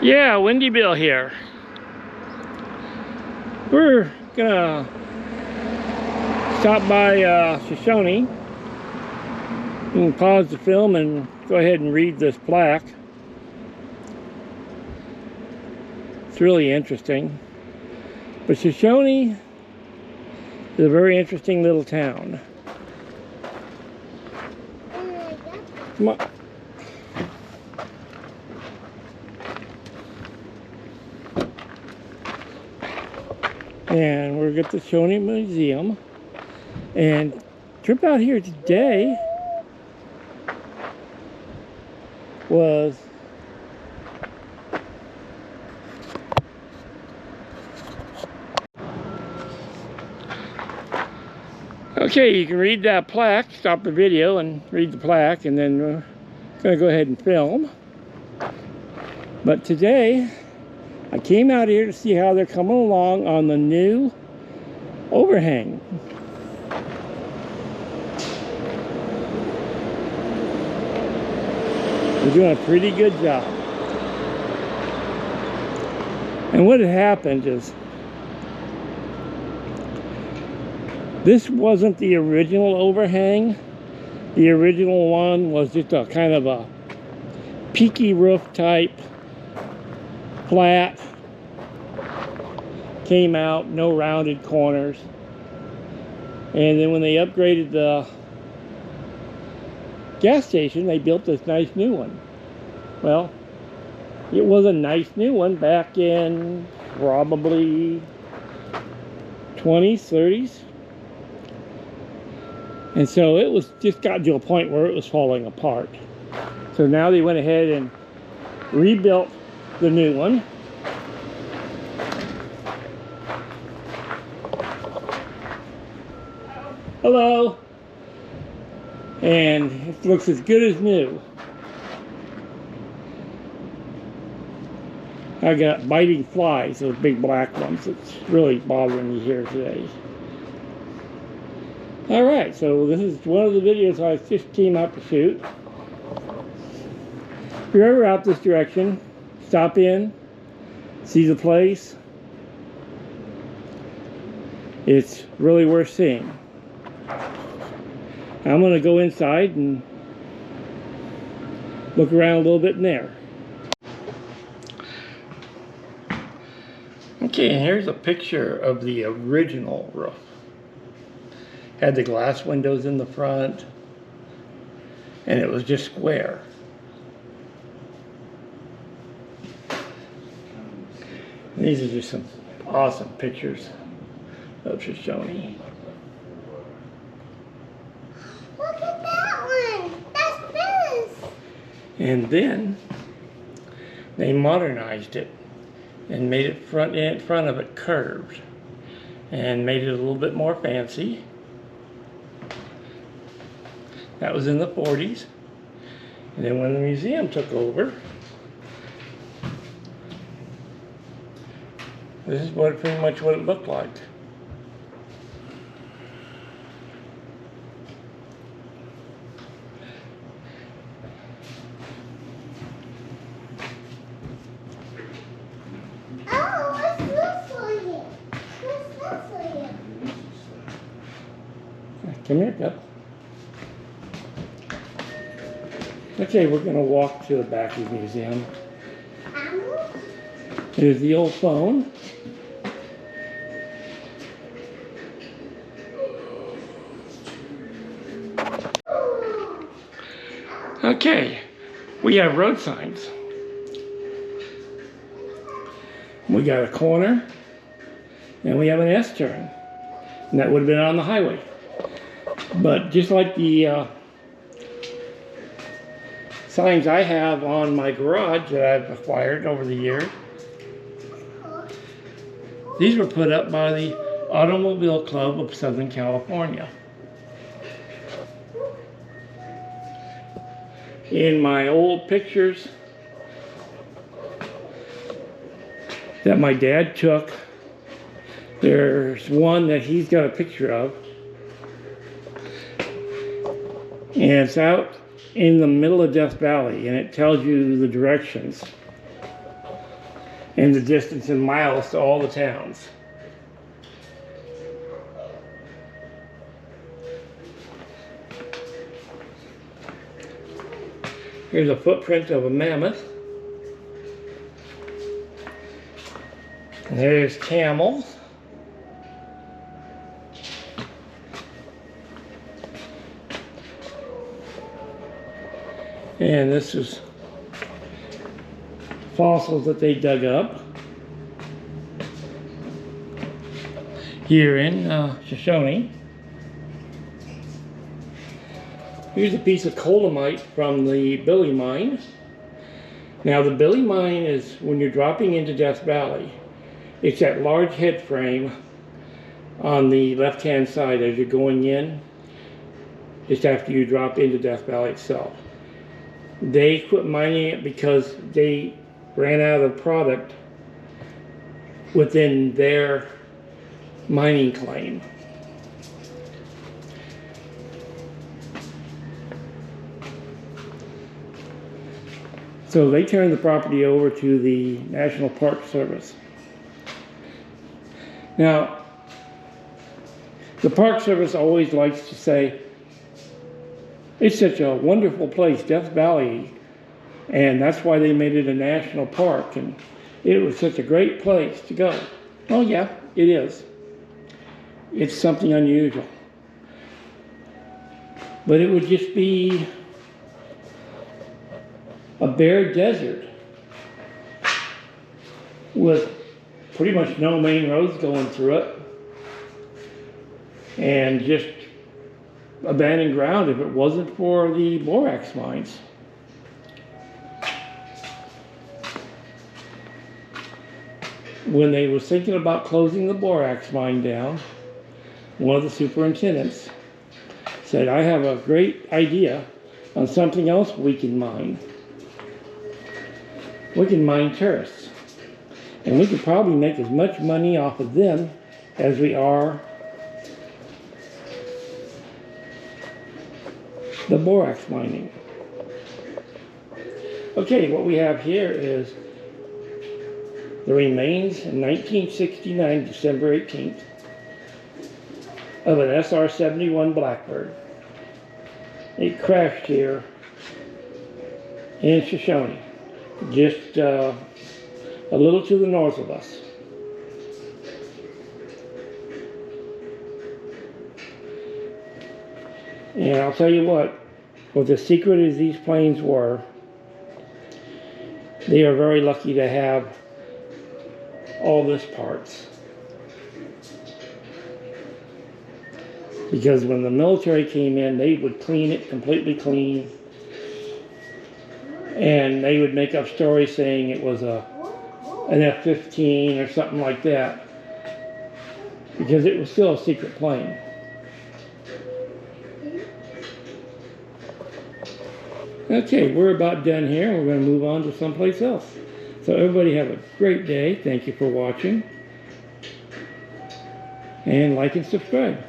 Yeah, Windy Bill here. We're gonna stop by Shoshone. You can pause the film and go ahead and read this plaque. It's really interesting. But Shoshone is a very interesting little town. Come on. And we're at the Shoshone Museum. And trip out here today was okay. You can read that plaque. Stop the video and read the plaque, and then we're gonna go ahead and film. But today I came out here to see how they're coming along on the new overhang. They're doing a pretty good job. And what had happened is, this wasn't the original overhang. The original one was just a kind of a peaky roof type, flat, came out, no rounded corners. And then when they upgraded the gas station, they built this nice new one. Well, it was a nice new one back in probably 20s, 30s. And so it was just got to a point where it was falling apart. So now they went ahead and rebuilt the new one. Hello. And it looks as good as new. I got biting flies, those big black ones. It's really bothering me here today. Alright, so this is one of the videos I just came out to shoot. If you're ever out this direction, stop in, see the place. It's really worth seeing. I'm going to go inside and look around a little bit in there. Okay, and here's a picture of the original roof. Had the glass windows in the front, and it was just square. And these are just some awesome pictures of Shoshone. Look at that one! That's this! And then they modernized it and made it front of it curved and made it a little bit more fancy. That was in the 40s. And then when the museum took over, this is pretty much what it looked like. Oh, what's this for you? What's that for you? Come here, Cup. Okay, we're going to walk to the back of the museum. There's the old phone. Okay, we have road signs. We got a corner, and we have an S-turn. And that would have been on the highway. But just like the signs I have on my garage that I've acquired over the years, these were put up by the Automobile Club of Southern California. In my old pictures that my dad took, there's one that he's got a picture of, and it's out in the middle of Death Valley, and it tells you the directions. and the distance in miles to all the towns. Here's a footprint of a mammoth. And there's camels. And this is fossils that they dug up here in Shoshone. Here's a piece of colemite from the Billy Mine. Now the Billy Mine is when you're dropping into Death Valley. It's that large head frame on the left-hand side as you're going in, just after you drop into Death Valley itself. They quit mining it because they ran out of product within their mining claim. So they turned the property over to the National Park Service. Now, the Park Service always likes to say, it's such a wonderful place, Death Valley, and that's why they made it a national park, and it was such a great place to go. Oh yeah, it is. It's something unusual. But it would just be a bare desert with pretty much no main roads going through it, and just abandoned ground if it wasn't for the borax mines. When they were thinking about closing the borax mine down, one of the superintendents said, I have a great idea on something else we can mine. We can mine tourists. And we could probably make as much money off of them as we are the borax mining. Okay, what we have here is the remains in 1969, December 18th, of an SR-71 Blackbird. It crashed here in Shoshone, just a little to the north of us. And I'll tell you what the secret as these planes were, they are very lucky to have all this parts. Because when the military came in, they would clean it completely clean. And they would make up stories saying it was an F-15 or something like that. Because it was still a secret plane. Okay, we're about done here. We're going to move on to someplace else. So everybody have a great day. Thank you for watching. And like and subscribe.